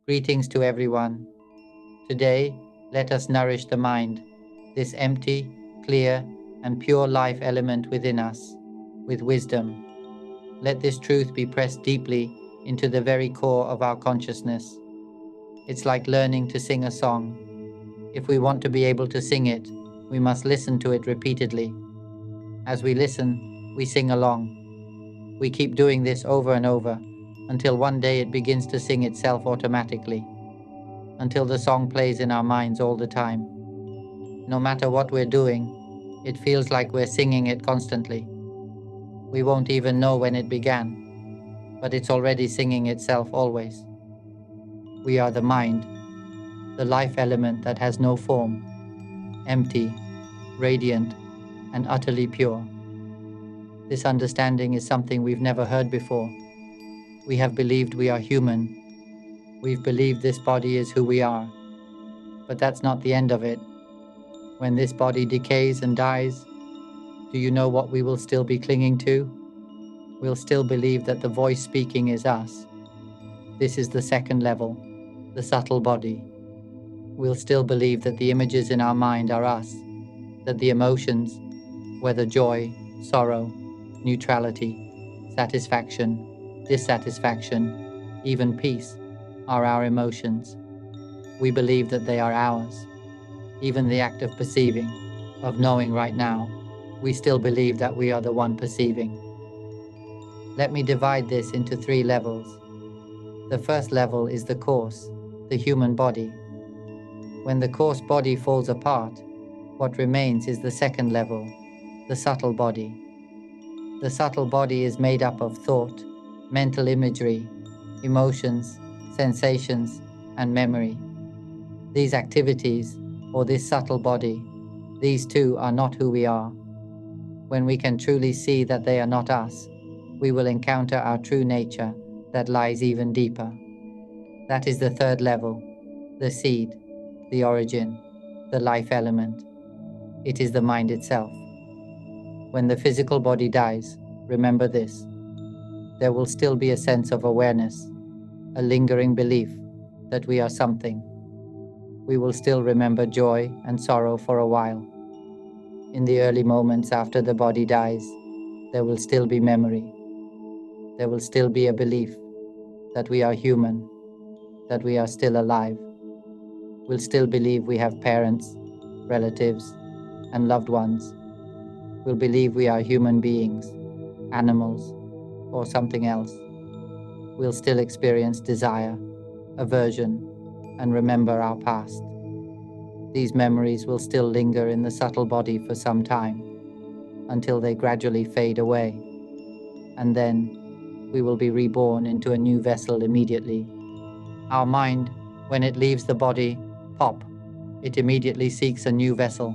Greetings to everyone. Today, let us nourish the mind, this empty, clear, and pure life element within us, with wisdom. Let this truth be pressed deeply into the very core of our consciousness. It's like learning to sing a song. If we want to be able to sing it, we must listen to it repeatedly. As we listen, we sing along. We keep doing this over and over, until one day it begins to sing itself automatically, until the song plays in our minds all the time. No matter what we're doing, it feels like we're singing it constantly. We won't even know when it began, but it's already singing itself always. We are the mind, the life element that has no form, empty, radiant, and utterly pure. This understanding is something we've never heard before. We have believed we are human. We've believed this body is who we are. But that's not the end of it. When this body decays and dies, do you know what we will still be clinging to? We'll still believe that the voice speaking is us. This is the second level, the subtle body. We'll still believe that the images in our mind are us, that the emotions, whether joy, sorrow, neutrality, satisfaction, dissatisfaction, even peace, are our emotions. We believe that they are ours. Even the act of perceiving, of knowing right now, we still believe that we are the one perceiving. Let me divide this into 3 levels. The first level is the coarse, the human body. When the coarse body falls apart, what remains is the second level, the subtle body. The subtle body is made up of thought, mental imagery, emotions, sensations, and memory. These activities, or this subtle body, these two are not who we are. When we can truly see that they are not us, we will encounter our true nature that lies even deeper. That is the third level, the seed, the origin, the life element. It is the mind itself. When the physical body dies, remember this: there will still be a sense of awareness, a lingering belief that we are something. We will still remember joy and sorrow for a while. In the early moments after the body dies, there will still be memory. There will still be a belief that we are human, that we are still alive. We'll still believe we have parents, relatives, and loved ones. We'll believe we are human beings, animals, or something else. We'll still experience desire, aversion, and remember our past. These memories will still linger in the subtle body for some time, until they gradually fade away. And then we will be reborn into a new vessel immediately. Our mind, when it leaves the body, it immediately seeks a new vessel.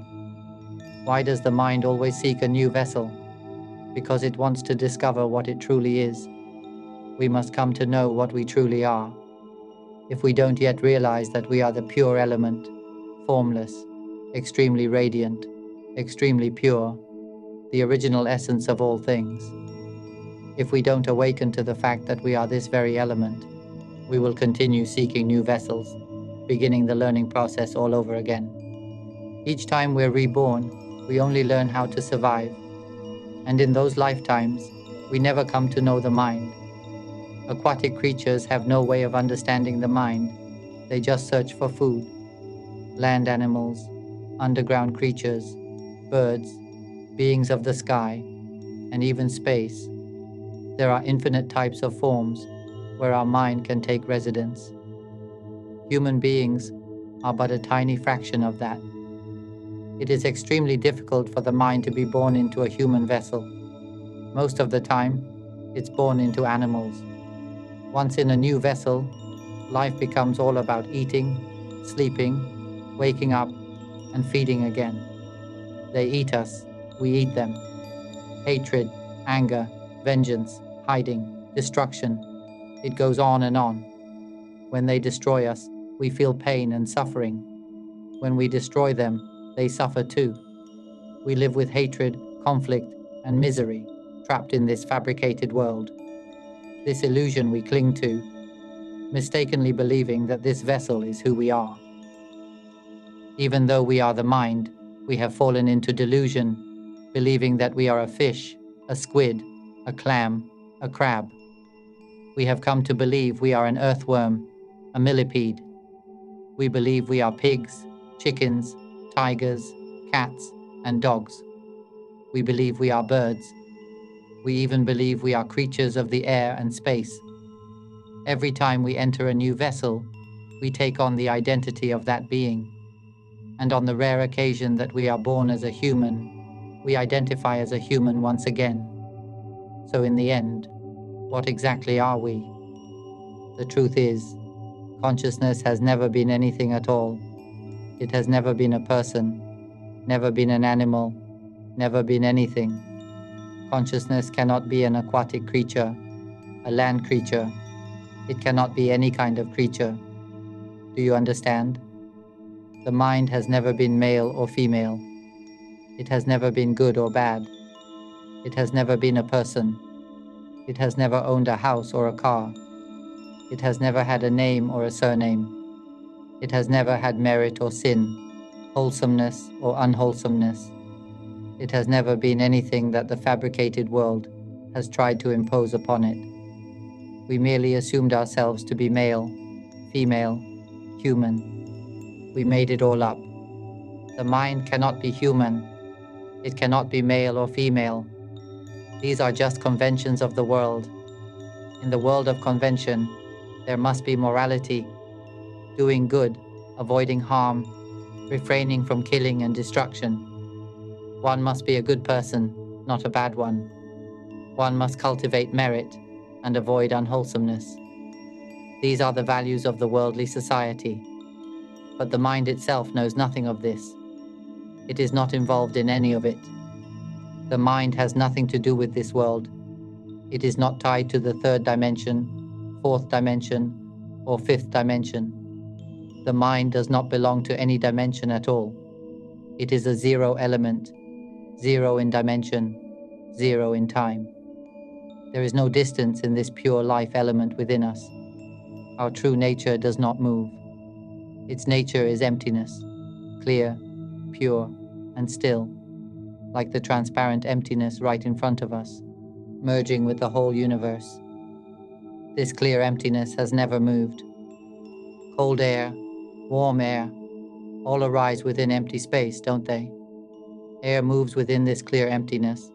Why does the mind always seek a new vessel? Because it wants to discover what it truly is. We must come to know what we truly are. If we don't yet realize that we are the pure element, formless, extremely radiant, extremely pure, the original essence of all things. If we don't awaken to the fact that we are this very element, we will continue seeking new vessels, beginning the learning process all over again. Each time we're reborn, we only learn how to survive. And in those lifetimes, we never come to know the mind. Aquatic creatures have no way of understanding the mind. They just search for food. Land animals, underground creatures, birds, beings of the sky, and even space. There are infinite types of forms where our mind can take residence. Human beings are but a tiny fraction of that. It is extremely difficult for the mind to be born into a human vessel. Most of the time, it's born into animals. Once in a new vessel, life becomes all about eating, sleeping, waking up, and feeding again. They eat us, we eat them. Hatred, anger, vengeance, hiding, destruction. It goes on and on. When they destroy us, we feel pain and suffering. When we destroy them, they suffer too. We live with hatred, conflict, and misery, trapped in this fabricated world. This illusion we cling to. mistakenly believing that this vessel is who we are. Even though we are the mind, we have fallen into delusion, believing that we are a fish, a squid, a clam, a crab. We have come to believe we are an earthworm, a millipede. We believe we are pigs, chickens, tigers, cats, and dogs. We believe we are birds. We even believe we are creatures of the air and space. Every time we enter a new vessel, we take on the identity of that being. And on the rare occasion that we are born as a human, we identify as a human once again. So in the end, what exactly are we? The truth is, consciousness has never been anything at all. It has never been a person, never been an animal, never been anything. Consciousness cannot be an aquatic creature, a land creature. It cannot be any kind of creature. Do you understand? The mind has never been male or female. It has never been good or bad. It has never been a person. It has never owned a house or a car. It has never had a name or a surname. It has never had merit or sin, wholesomeness or unwholesomeness. It has never been anything that the fabricated world has tried to impose upon it. We merely assumed ourselves to be male, female, human. We made it all up. The mind cannot be human. It cannot be male or female. These are just conventions of the world. In the world of convention, there must be morality, doing good, avoiding harm, refraining from killing and destruction. One must be a good person, not a bad one. One must cultivate merit and avoid unwholesomeness. These are the values of the worldly society. But the mind itself knows nothing of this. It is not involved in any of it. The mind has nothing to do with this world. It is not tied to the third dimension, fourth dimension, or fifth dimension. The mind does not belong to any dimension at all. It is a zero element, zero in dimension, zero in time. There is no distance in this pure life element within us. Our true nature does not move. Its nature is emptiness, clear, pure, and still, like the transparent emptiness right in front of us, merging with the whole universe. This clear emptiness has never moved. Cold air, warm air, all arise within empty space, don't they? Air moves within this clear emptiness,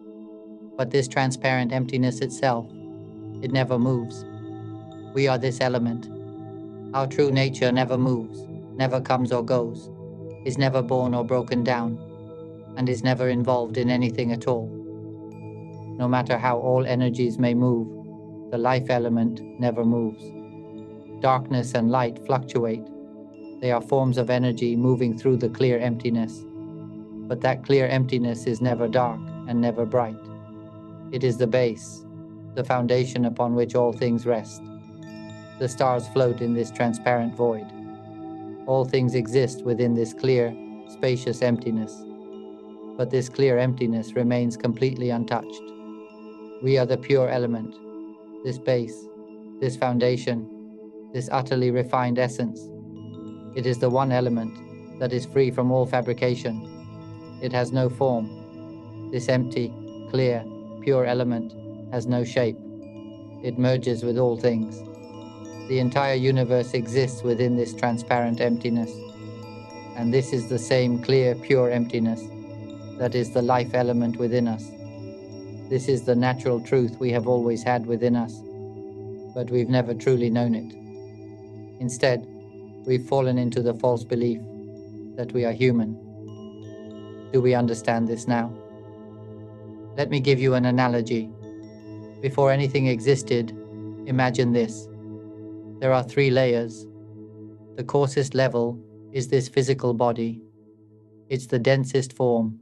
but this transparent emptiness itself, it never moves. We are this element. Our true nature never moves, never comes or goes, is never born or broken down, and is never involved in anything at all. No matter how all energies may move, the life element never moves. Darkness and light fluctuate. They are forms of energy moving through the clear emptiness. But that clear emptiness is never dark and never bright. It is the base, the foundation upon which all things rest. The stars float in this transparent void. All things exist within this clear, spacious emptiness. But this clear emptiness remains completely untouched. We are the pure element, this base, this foundation, this utterly refined essence. It is the one element that is free from all fabrication. It has no form. This empty, clear, pure element has no shape. It merges with all things. The entire universe exists within this transparent emptiness. And this is the same clear, pure emptiness that is the life element within us. This is the natural truth we have always had within us, but we've never truly known it. Instead, we've fallen into the false belief that we are human. Do we understand this now? Let me give you an analogy. Before anything existed, imagine this. There are 3 layers. The coarsest level is this physical body. It's the densest form,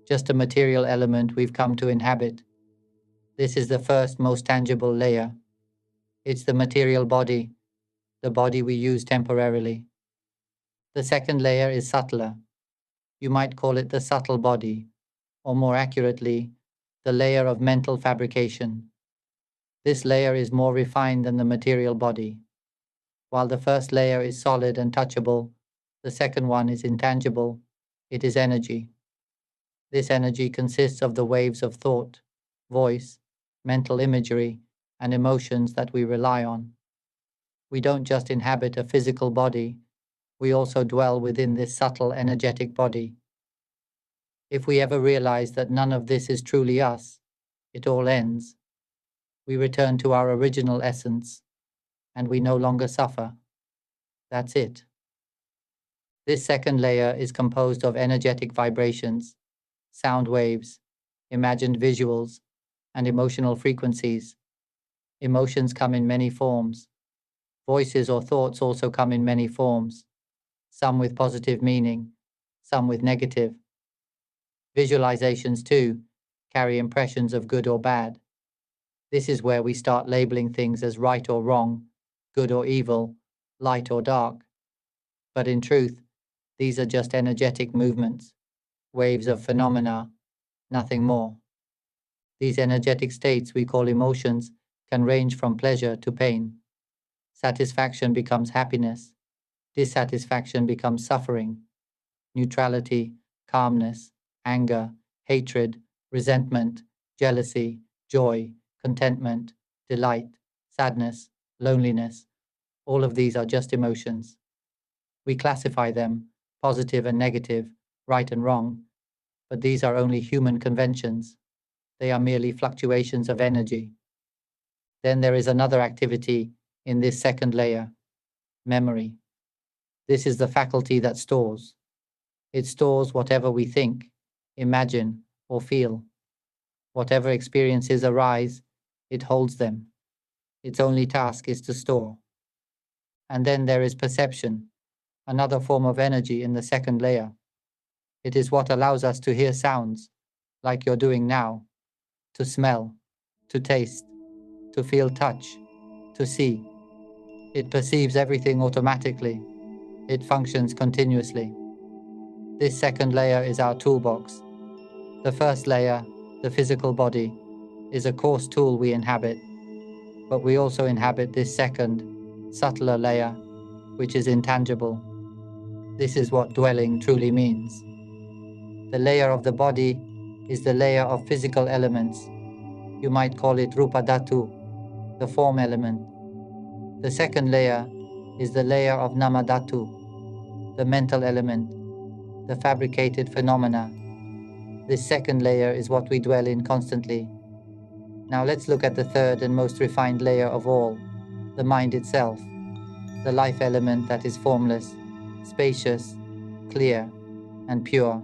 just a material element we've come to inhabit. This is the first, most tangible layer. It's the material body, the body we use temporarily. The second layer is subtler. You might call it the subtle body, or more accurately, the layer of mental fabrication. This layer is more refined than the material body. While the first layer is solid and touchable, the second one is intangible. It is energy. This energy consists of the waves of thought, voice, mental imagery, and emotions that we rely on. We don't just inhabit a physical body, we also dwell within this subtle energetic body. If we ever realize that none of this is truly us, it all ends. We return to our original essence, and we no longer suffer. That's it. This second layer is composed of energetic vibrations, sound waves, imagined visuals, and emotional frequencies. Emotions come in many forms. Voices or thoughts also come in many forms, some with positive meaning, some with negative. Visualizations, too, carry impressions of good or bad. This is where we start labeling things as right or wrong, good or evil, light or dark. But in truth, these are just energetic movements, waves of phenomena, nothing more. These energetic states we call emotions can range from pleasure to pain. Satisfaction becomes happiness. Dissatisfaction becomes suffering. Neutrality, calmness, anger, hatred, resentment, jealousy, joy, contentment, delight, sadness, loneliness. All of these are just emotions. We classify them, positive and negative, right and wrong, but these are only human conventions. They are merely fluctuations of energy. Then there is another activity in this second layer, memory. This is the faculty that stores. It stores whatever we think, imagine, or feel. Whatever experiences arise, it holds them. Its only task is to store. And then there is perception, another form of energy in the second layer. It is what allows us to hear sounds, like you're doing now, to smell, to taste, to feel touch, to see. It perceives everything automatically. It functions continuously. This second layer is our toolbox. The first layer, the physical body, is a coarse tool we inhabit, but we also inhabit this second, subtler layer, which is intangible. This is what dwelling truly means. The layer of the body is the layer of physical elements. You might call it Rupa Dhatu, the form element. The second layer is the layer of Nama Dhatu, the mental element, the fabricated phenomena. This second layer is what we dwell in constantly. Now let's look at the third and most refined layer of all, the mind itself, the life element that is formless, spacious, clear, and pure.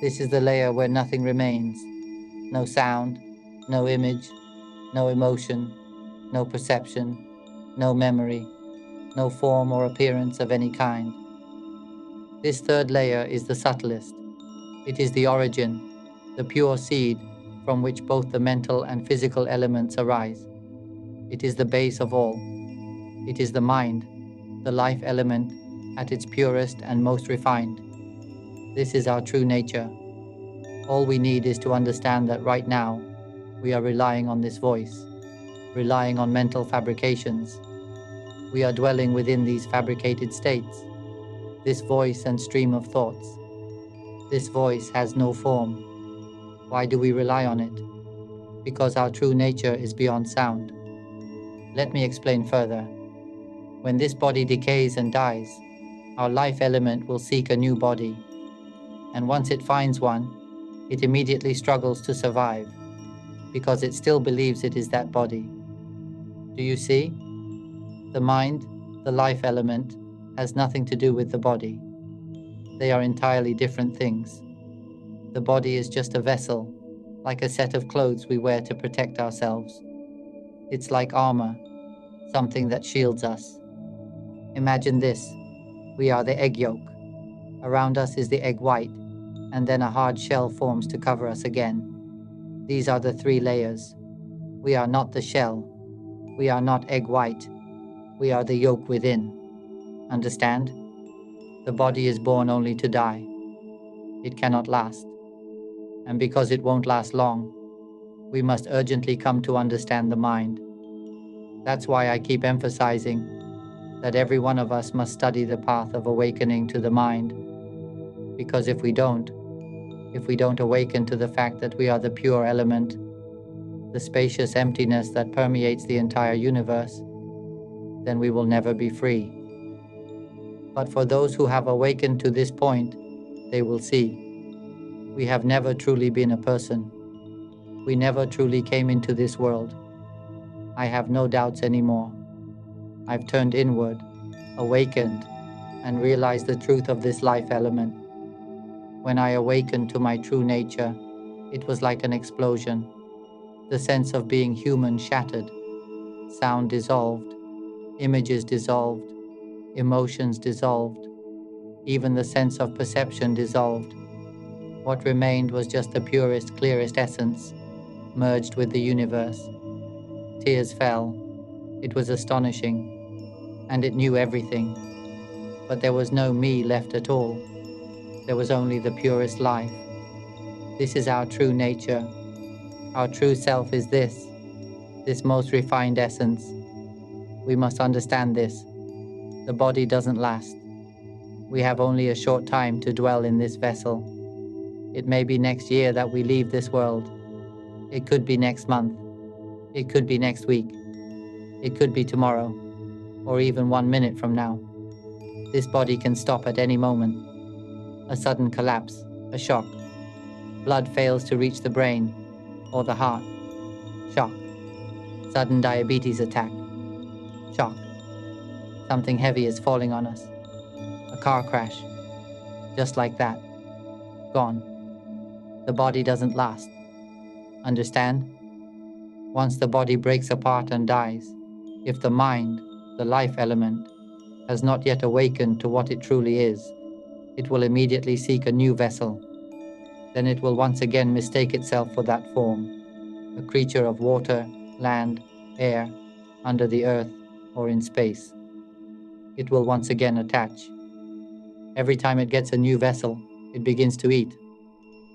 This is the layer where nothing remains. No sound, no image, no emotion, no perception, no memory, no form or appearance of any kind. This third layer is the subtlest. It is the origin, the pure seed from which both the mental and physical elements arise. It is the base of all. It is the mind, the life element at its purest and most refined. This is our true nature. All we need is to understand that right now we are relying on this voice, relying on mental fabrications. We are dwelling within these fabricated states, this voice and stream of thoughts. This voice has no form. Why do we rely on it? Because our true nature is beyond sound. Let me explain further. When this body decays and dies, our life element will seek a new body. And once it finds one, it immediately struggles to survive, because it still believes it is that body. Do you see? The mind, the life element, has nothing to do with the body. They are entirely different things. The body is just a vessel, like a set of clothes we wear to protect ourselves. It's like armor, something that shields us. Imagine this. We are the egg yolk. Around us is the egg white, and then a hard shell forms to cover us again. These are the three layers. We are not the shell. We are not egg white. We are the yolk within. Understand? The body is born only to die. It cannot last. And because it won't last long, we must urgently come to understand the mind. That's why I keep emphasizing, that every one of us must study the path of awakening to the mind, because if we don't awaken to the fact that we are the pure element, the spacious emptiness that permeates the entire universe, then we will never be free. But for those who have awakened to this point, they will see we have never truly been a person. We never truly came into this world. I have no doubts anymore. I've turned inward, awakened, and realized the truth of this life element. When I awakened to my true nature, it was like an explosion. The sense of being human shattered. Sound dissolved, images dissolved, emotions dissolved, even the sense of perception dissolved. What remained was just the purest, clearest essence, merged with the universe. Tears fell. It was astonishing, and it knew everything. But there was no me left at all. There was only the purest life. This is our true nature. Our true self is this most refined essence. We must understand this. The body doesn't last. We have only a short time to dwell in this vessel. It may be next year that we leave this world. It could be next month. It could be next week. It could be tomorrow, or even 1 minute from now. This body can stop at any moment. A sudden collapse, a shock. Blood fails to reach the brain or the heart. Shock. Sudden diabetes attack. Shock. Something heavy is falling on us. A car crash. Just like that. Gone. The body doesn't last. Understand? Once the body breaks apart and dies, if the mind, the life element, has not yet awakened to what it truly is, it will immediately seek a new vessel. Then it will once again mistake itself for that form, a creature of water, land, air, under the earth, or in space. It will once again attach. Every time it gets a new vessel, it begins to eat.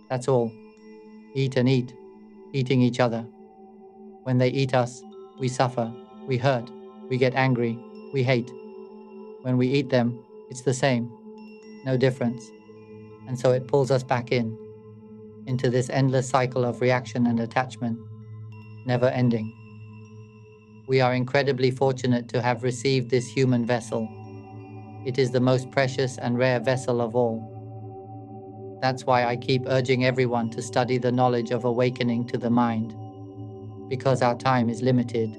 That's all. Eat and eat, eating each other. When they eat us, we suffer, we hurt, we get angry, we hate. When we eat them, it's the same, no difference. And so it pulls us back into this endless cycle of reaction and attachment, never ending. We are incredibly fortunate to have received this human vessel. It is the most precious and rare vessel of all. That's why I keep urging everyone to study the knowledge of awakening to the mind, because our time is limited.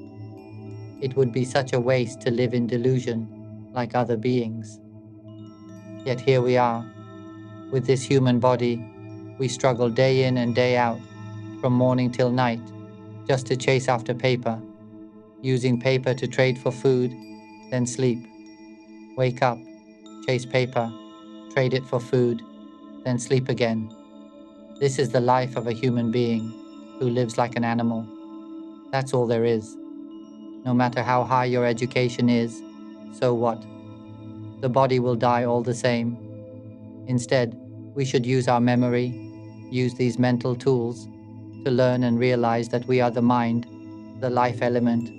It would be such a waste to live in delusion like other beings. Yet here we are. With this human body, we struggle day in and day out, from morning till night, just to chase after paper, using paper to trade for food, then sleep. Wake up, chase paper, trade it for food, then sleep again. This is the life of a human being who lives like an animal. That's all there is. No matter how high your education is, so what? The body will die all the same. Instead, we should use our memory, use these mental tools to learn and realize that we are the mind, the life element,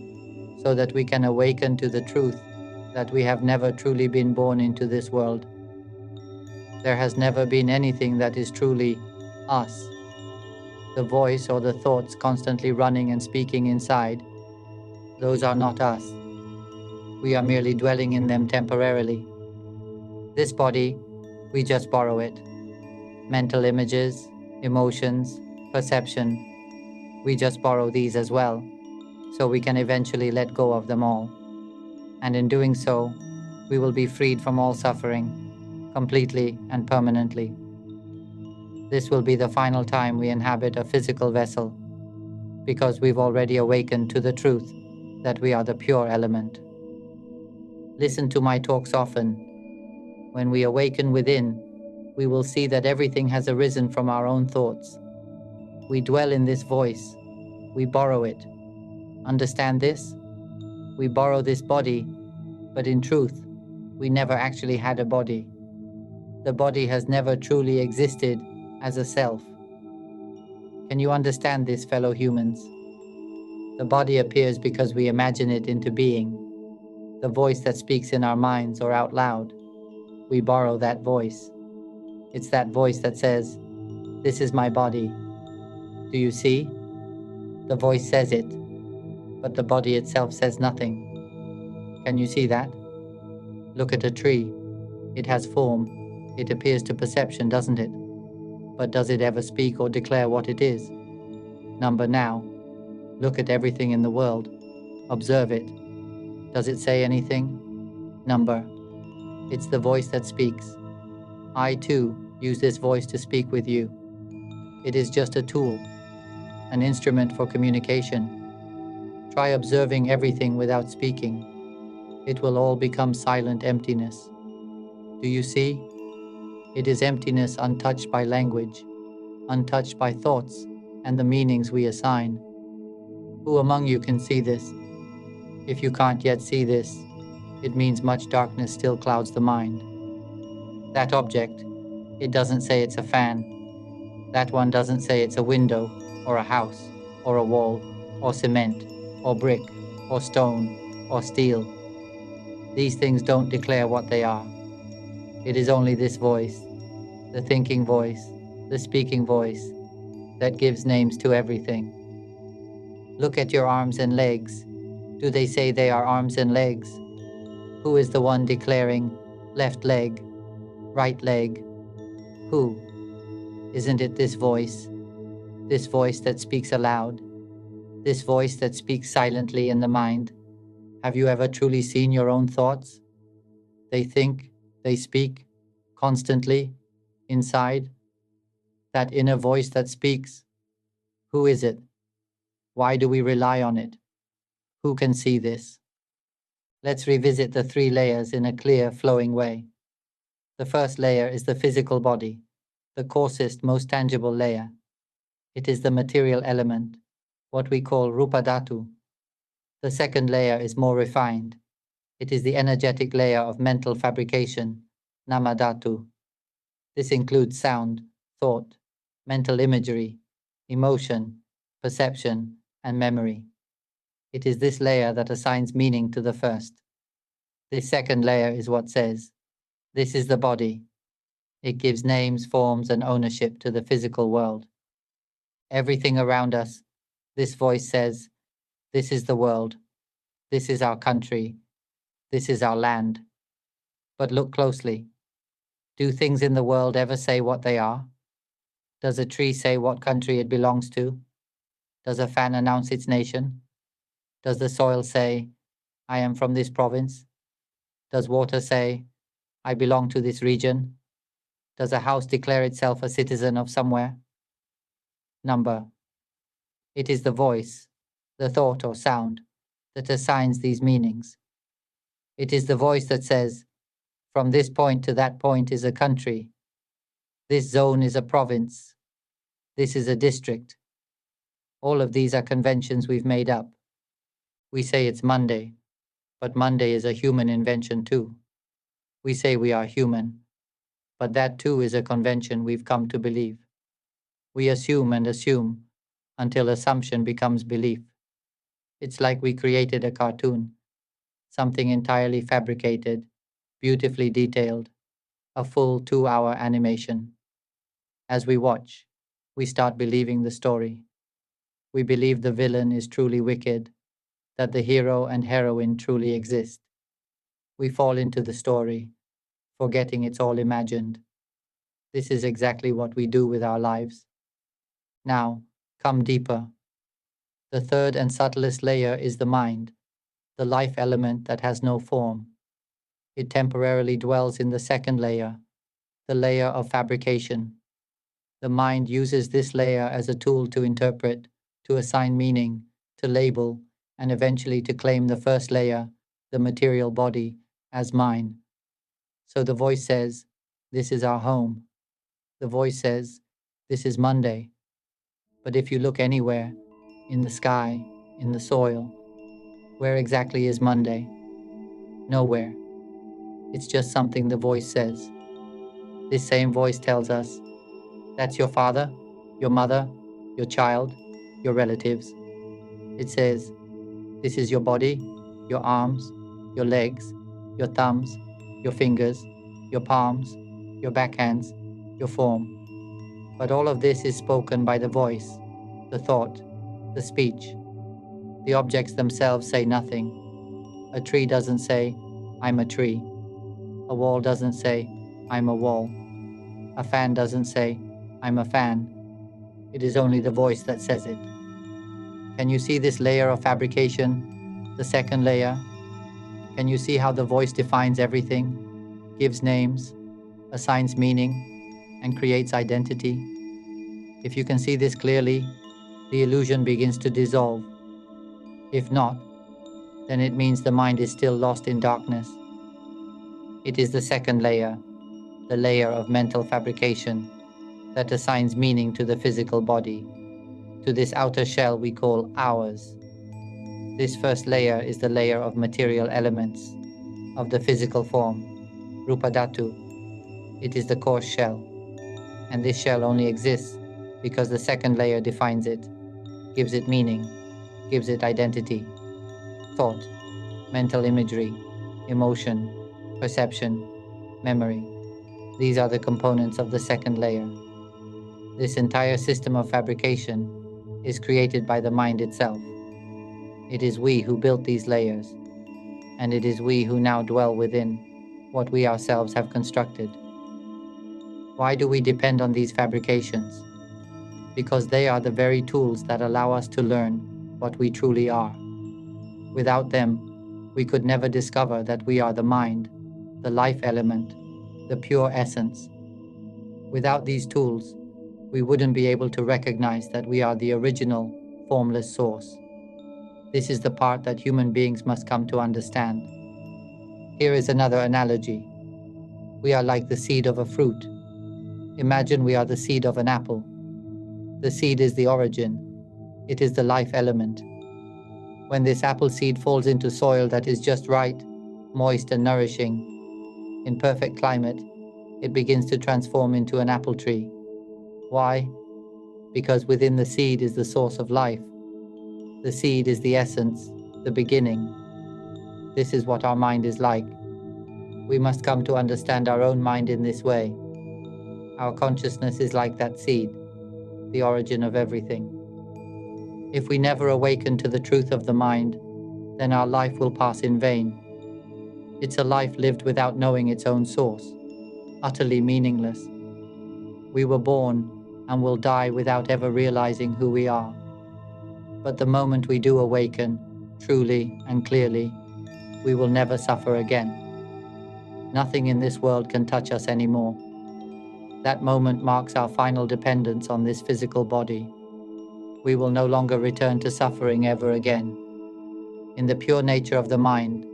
so that we can awaken to the truth that we have never truly been born into this world. There has never been anything that is truly us. The voice or the thoughts constantly running and speaking inside, those are not us. We are merely dwelling in them temporarily. This body, we just borrow it. Mental images, emotions, perception, we just borrow these as well, so we can eventually let go of them all. And in doing so, we will be freed from all suffering, completely and permanently. This will be the final time we inhabit a physical vessel, because we've already awakened to the truth that we are the pure element. Listen to my talks often. When we awaken within, we will see that everything has arisen from our own thoughts. We dwell in this voice. We borrow it. Understand this? We borrow this body, but in truth, we never actually had a body. The body has never truly existed as a self. Can you understand this, fellow humans? The body appears because we imagine it into being. the voice that speaks in our minds or out loud. We borrow that voice. It's that voice that says, "This is my body." Do you see? The voice says it, but the body itself says nothing. Can you see that? Look at a tree. It has form. It appears to perception, doesn't it? But does it ever speak or declare what it is? Now, look at everything in the world. Observe it. Does it say anything? It's the voice that speaks. I too use this voice to speak with you. It is just a tool, an instrument for communication. Try observing everything without speaking. It will all become silent emptiness. Do you see? It is emptiness untouched by language, untouched by thoughts and the meanings we assign. Who among you can see this? If you can't yet see this, it means much darkness still clouds the mind. That object, it doesn't say it's a fan. That one doesn't say it's a window, or a house, or a wall, or cement, or brick, or stone, or steel. These things don't declare what they are. It is only this voice, the thinking voice, the speaking voice, that gives names to everything. Look at your arms and legs. Do they say they are arms and legs? Who is the one declaring left leg, right leg? Who? Isn't it this voice that speaks aloud, this voice that speaks silently in the mind? Have you ever truly seen your own thoughts? They think, they speak, constantly, inside. That inner voice that speaks. Who is it? Why do we rely on it? Who can see this? Let's revisit the 3 layers in a clear, flowing way. The first layer is the physical body, the coarsest, most tangible layer. It is the material element, what we call rupa dhatu. The second layer is more refined. It is the energetic layer of mental fabrication, nama dhatu. This includes sound, thought, mental imagery, emotion, perception, and memory. It is this layer that assigns meaning to the first. This second layer is what says, "This is the body." It gives names, forms, and ownership to the physical world. Everything around us, this voice says, "This is the world. This is our country. This is our land." But look closely. Do things in the world ever say what they are? Does a tree say what country it belongs to? Does a fan announce its nation? Does the soil say, "I am from this province"? Does water say, "I belong to this region"? Does a house declare itself a citizen of somewhere? It is the voice, the thought or sound, that assigns these meanings. It is the voice that says, "From this point to that point is a country. This zone is a province. This is a district." All of these are conventions we've made up. We say it's Monday, but Monday is a human invention too. We say we are human, but that too is a convention we've come to believe. We assume and assume until assumption becomes belief. It's like we created a cartoon, something entirely fabricated, beautifully detailed, a full 2-hour animation. As we watch, we start believing the story. We believe the villain is truly wicked, that the hero and heroine truly exist. We fall into the story, forgetting it's all imagined. This is exactly what we do with our lives. Now, come deeper. The third and subtlest layer is the mind, the life element that has no form. It temporarily dwells in the second layer, the layer of fabrication. The mind uses this layer as a tool to interpret, to assign meaning, to label, and eventually to claim the first layer, the material body, as mine. So the voice says, "This is our home." The voice says, "This is Monday." But if you look anywhere, in the sky, in the soil, where exactly is Monday? Nowhere. It's just something the voice says. This same voice tells us, "That's your father, your mother, your child, your relatives." It says, "This is your body, your arms, your legs, your thumbs, your fingers, your palms, your backhands, your form. But all of this is spoken by the voice, the thought, the speech. The objects themselves say nothing. A tree doesn't say, "I'm a tree." A wall doesn't say, "I'm a wall." A fan doesn't say, "I'm a fan." It is only the voice that says it. Can you see this layer of fabrication, the second layer? Can you see how the voice defines everything, gives names, assigns meaning, and creates identity? If you can see this clearly, the illusion begins to dissolve. If not, then it means the mind is still lost in darkness. It is the second layer, the layer of mental fabrication, that assigns meaning to the physical body, to this outer shell we call ours. This first layer is the layer of material elements, of the physical form, Rupa Dhatu. It is the coarse shell, and this shell only exists because the second layer defines it, gives it meaning, gives it identity, thought, mental imagery, emotion, perception, memory. These are the components of the second layer. This entire system of fabrication is created by the mind itself. It is we who built these layers, and it is we who now dwell within what we ourselves have constructed. Why do we depend on these fabrications? Because they are the very tools that allow us to learn what we truly are. Without them, we could never discover that we are the mind, the life element, the pure essence. Without these tools, we wouldn't be able to recognize that we are the original, formless source. This is the part that human beings must come to understand. Here is another analogy. We are like the seed of a fruit. Imagine we are the seed of an apple. The seed is the origin. It is the life element. When this apple seed falls into soil that is just right, moist and nourishing, in perfect climate, it begins to transform into an apple tree. Why? Because within the seed is the source of life. The seed is the essence, the beginning. This is what our mind is like. We must come to understand our own mind in this way. Our consciousness is like that seed, the origin of everything. If we never awaken to the truth of the mind, then our life will pass in vain. It's a life lived without knowing its own source, utterly meaningless. We were born and will die without ever realizing who we are. But the moment we do awaken, truly and clearly, we will never suffer again. Nothing in this world can touch us anymore. That moment marks our final dependence on this physical body. We will no longer return to suffering ever again. In the pure nature of the mind,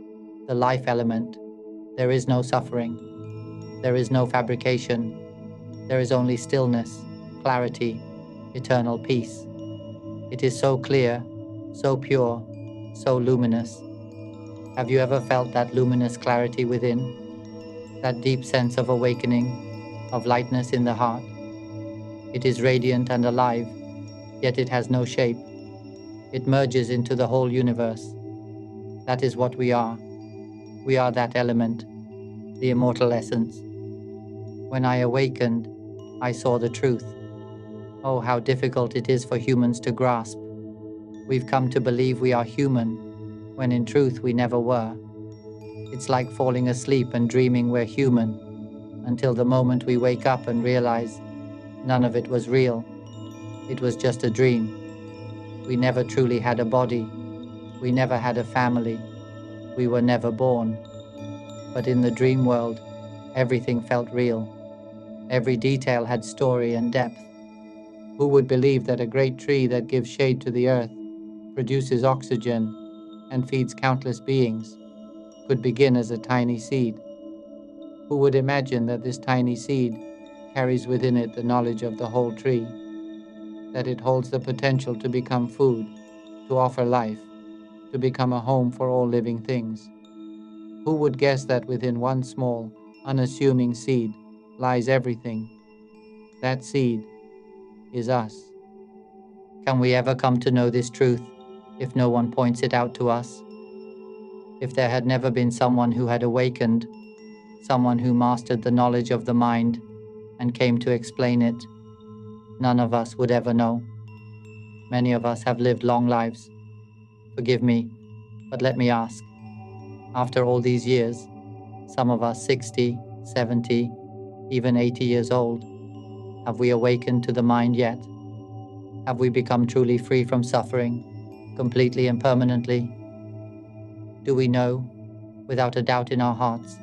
the life element, there is no suffering. There is no fabrication. There is only stillness, clarity, eternal peace. It is so clear, so pure, so luminous. Have you ever felt that luminous clarity within? That deep sense of awakening, of lightness in the heart? It is radiant and alive, yet it has no shape. It merges into the whole universe. That is what we are. We are that element, the immortal essence. When I awakened, I saw the truth. Oh, how difficult it is for humans to grasp. We've come to believe we are human, when in truth we never were. It's like falling asleep and dreaming we're human, until the moment we wake up and realize none of it was real. It was just a dream. We never truly had a body. We never had a family. We were never born. But in the dream world, everything felt real. Every detail had story and depth. Who would believe that a great tree that gives shade to the earth, produces oxygen, and feeds countless beings, could begin as a tiny seed? Who would imagine that this tiny seed carries within it the knowledge of the whole tree, that it holds the potential to become food, to offer life, to become a home for all living things? Who would guess that within one small, unassuming seed lies everything? That seed is us. Can we ever come to know this truth if no one points it out to us? If there had never been someone who had awakened, someone who mastered the knowledge of the mind and came to explain it, none of us would ever know. Many of us have lived long lives. Forgive me, but let me ask, after all these years, some of us 60, 70, even 80 years old, have we awakened to the mind yet? Have we become truly free from suffering, completely and permanently? Do we know, without a doubt in our hearts,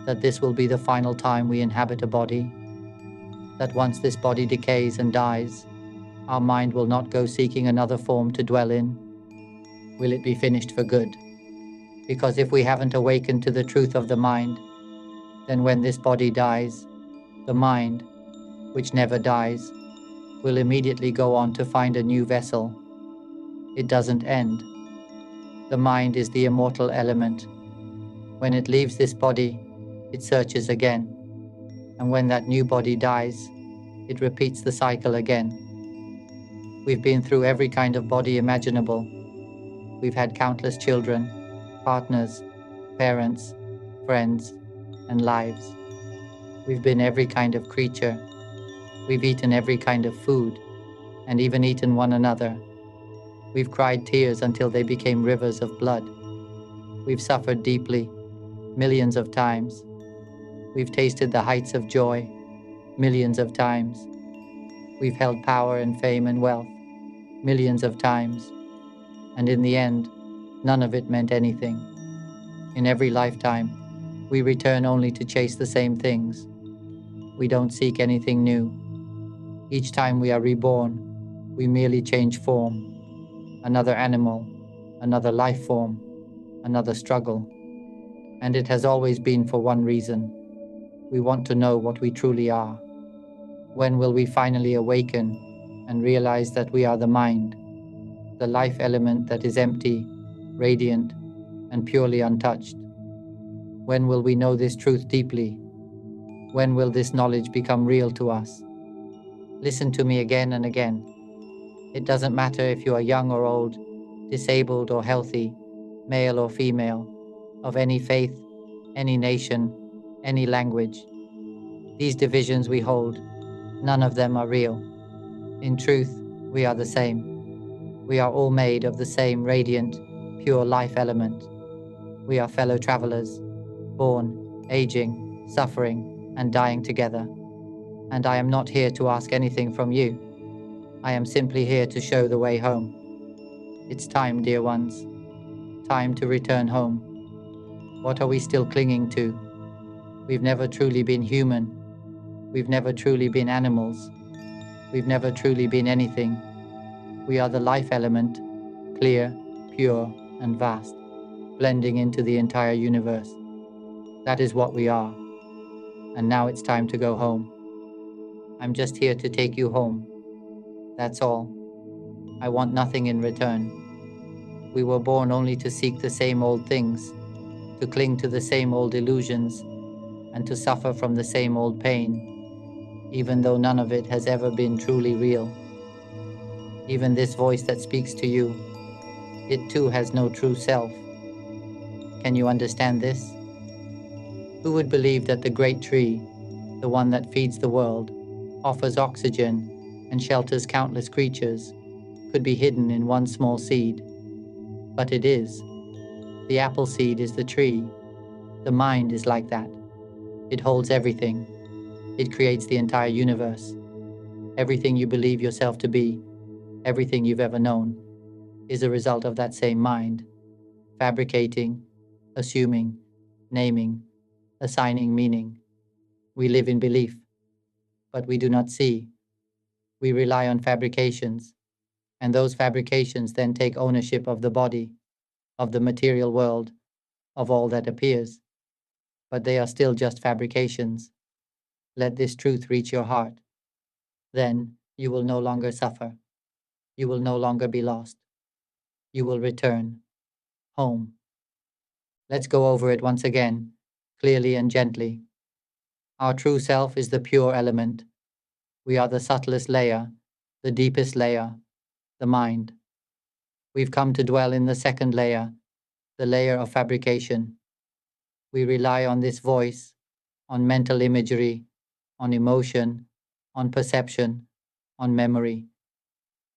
that this will be the final time we inhabit a body? That once this body decays and dies, our mind will not go seeking another form to dwell in? Will it be finished for good? Because if we haven't awakened to the truth of the mind, then when this body dies, the mind, which never dies, will immediately go on to find a new vessel. It doesn't end. The mind is the immortal element. When it leaves this body, it searches again. And when that new body dies, it repeats the cycle again. We've been through every kind of body imaginable. We've had countless children, partners, parents, friends, and lives. We've been every kind of creature. We've eaten every kind of food, and even eaten one another. We've cried tears until they became rivers of blood. We've suffered deeply, millions of times. We've tasted the heights of joy, millions of times. We've held power and fame and wealth, millions of times. And in the end, none of it meant anything. In every lifetime, we return only to chase the same things. We don't seek anything new. Each time we are reborn, we merely change form. Another animal, another life form, another struggle. And it has always been for one reason. We want to know what we truly are. When will we finally awaken and realize that we are the mind, the life element that is empty, radiant, and purely untouched? When will we know this truth deeply? When will this knowledge become real to us? Listen to me again and again. It doesn't matter if you are young or old, disabled or healthy, male or female, of any faith, any nation, any language. These divisions we hold, none of them are real. In truth, we are the same. We are all made of the same radiant, pure life element. We are fellow travelers, born, aging, suffering, and dying together. And I am not here to ask anything from you. I am simply here to show the way home. It's time, dear ones. Time to return home. What are we still clinging to? We've never truly been human. We've never truly been animals. We've never truly been anything. We are the life element, clear, pure, and vast, blending into the entire universe. That is what we are. And now it's time to go home. I'm just here to take you home. That's all. I want nothing in return. We were born only to seek the same old things, to cling to the same old illusions, and to suffer from the same old pain, even though none of it has ever been truly real. Even this voice that speaks to you, it too has no true self. Can you understand this? Who would believe that the great tree, the one that feeds the world, offers oxygen, and shelters countless creatures, could be hidden in one small seed? But it is. The apple seed is the tree. The mind is like that. It holds everything. It creates the entire universe. Everything you believe yourself to be, everything you've ever known, is a result of that same mind, fabricating, assuming, naming, assigning meaning. We live in belief, but we do not see. We rely on fabrications, and those fabrications then take ownership of the body, of the material world, of all that appears. But they are still just fabrications. Let this truth reach your heart. Then you will no longer suffer. You will no longer be lost. You will return home. Let's go over it once again, clearly and gently. Our true self is the pure element. We are the subtlest layer, the deepest layer, the mind. We've come to dwell in the second layer, the layer of fabrication. We rely on this voice, on mental imagery, on emotion, on perception, on memory.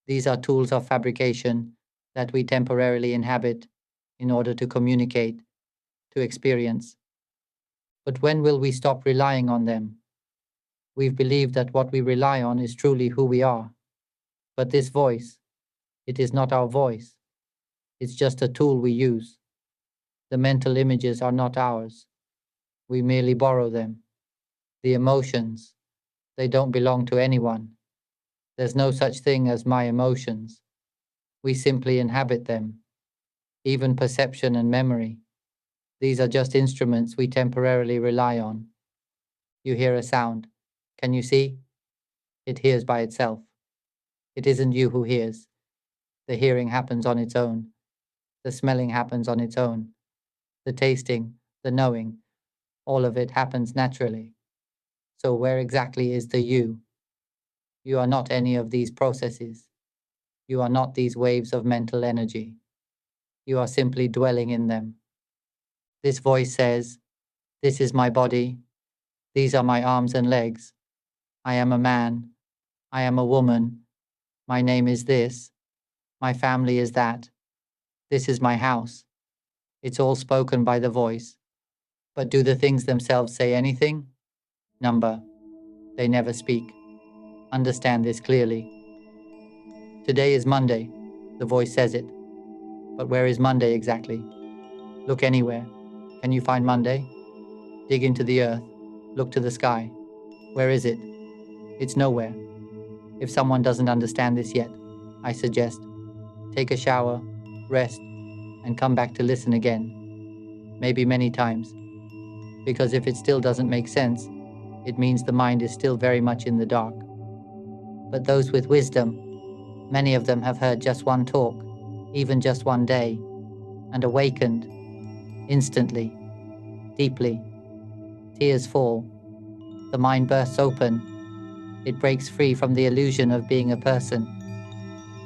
These are tools of fabrication that we temporarily inhabit in order to communicate, to experience. But when will we stop relying on them? We've believed that what we rely on is truly who we are. But this voice, it is not our voice. It's just a tool we use. The mental images are not ours. We merely borrow them. The emotions, they don't belong to anyone. There's no such thing as my emotions. We simply inhabit them. Even perception and memory, these are just instruments we temporarily rely on. You hear a sound. Can you see? It hears by itself. It isn't you who hears. The hearing happens on its own. The smelling happens on its own. The tasting, the knowing, all of it happens naturally. So where exactly is the you? You are not any of these processes. You are not these waves of mental energy. You are simply dwelling in them. This voice says, "This is my body. These are my arms and legs. I am a man. I am a woman. My name is this. My family is that. This is my house." It's all spoken by the voice. But do the things themselves say anything? Number. They never speak. Understand this clearly. Today is Monday. The voice says it. But where is Monday exactly? Look anywhere. Can you find Monday? Dig into the earth. Look to the sky. Where is it? It's nowhere. If someone doesn't understand this yet, I suggest take a shower, rest, and come back to listen again. Maybe many times. Because if it still doesn't make sense, it means the mind is still very much in the dark. But those with wisdom, many of them have heard just one talk, even just one day, and awakened, instantly, deeply. Tears fall. The mind bursts open. It breaks free from the illusion of being a person.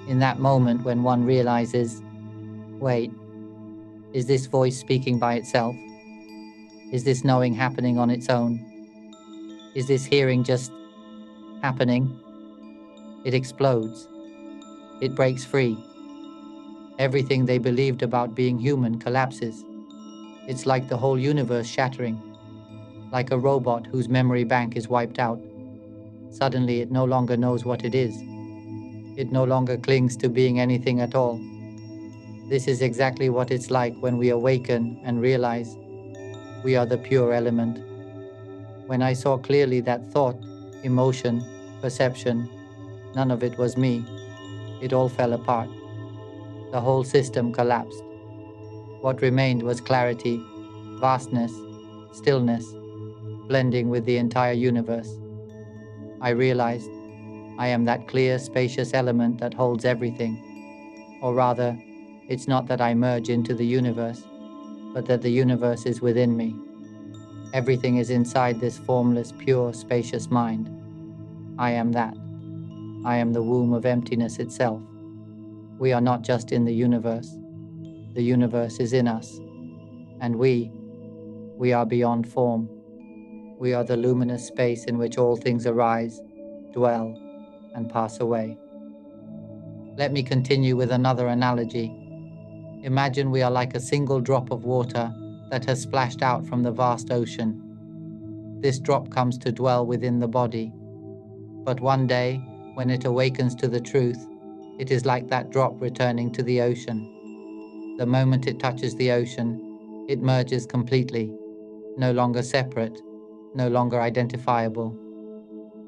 In that moment when one realizes, wait, is this voice speaking by itself? Is this knowing happening on its own? Is this hearing just happening? It explodes. It breaks free. Everything they believed about being human collapses. It's like the whole universe shattering, like a robot whose memory bank is wiped out. Suddenly it no longer knows what it is. It no longer clings to being anything at all. This is exactly what it's like when we awaken and realize we are the pure element. When I saw clearly that thought, emotion, perception, none of it was me, it all fell apart. The whole system collapsed. What remained was clarity, vastness, stillness, blending with the entire universe. I realized I am that clear, spacious element that holds everything. Or rather, it's not that I merge into the universe, but that the universe is within me. Everything is inside this formless, pure, spacious mind. I am that. I am the womb of emptiness itself. We are not just in the universe. The universe is in us. And we are beyond form. We are the luminous space in which all things arise, dwell, and pass away. Let me continue with another analogy. Imagine we are like a single drop of water that has splashed out from the vast ocean. This drop comes to dwell within the body. But one day, when it awakens to the truth, it is like that drop returning to the ocean. The moment it touches the ocean, it merges completely, no longer separate, no longer identifiable.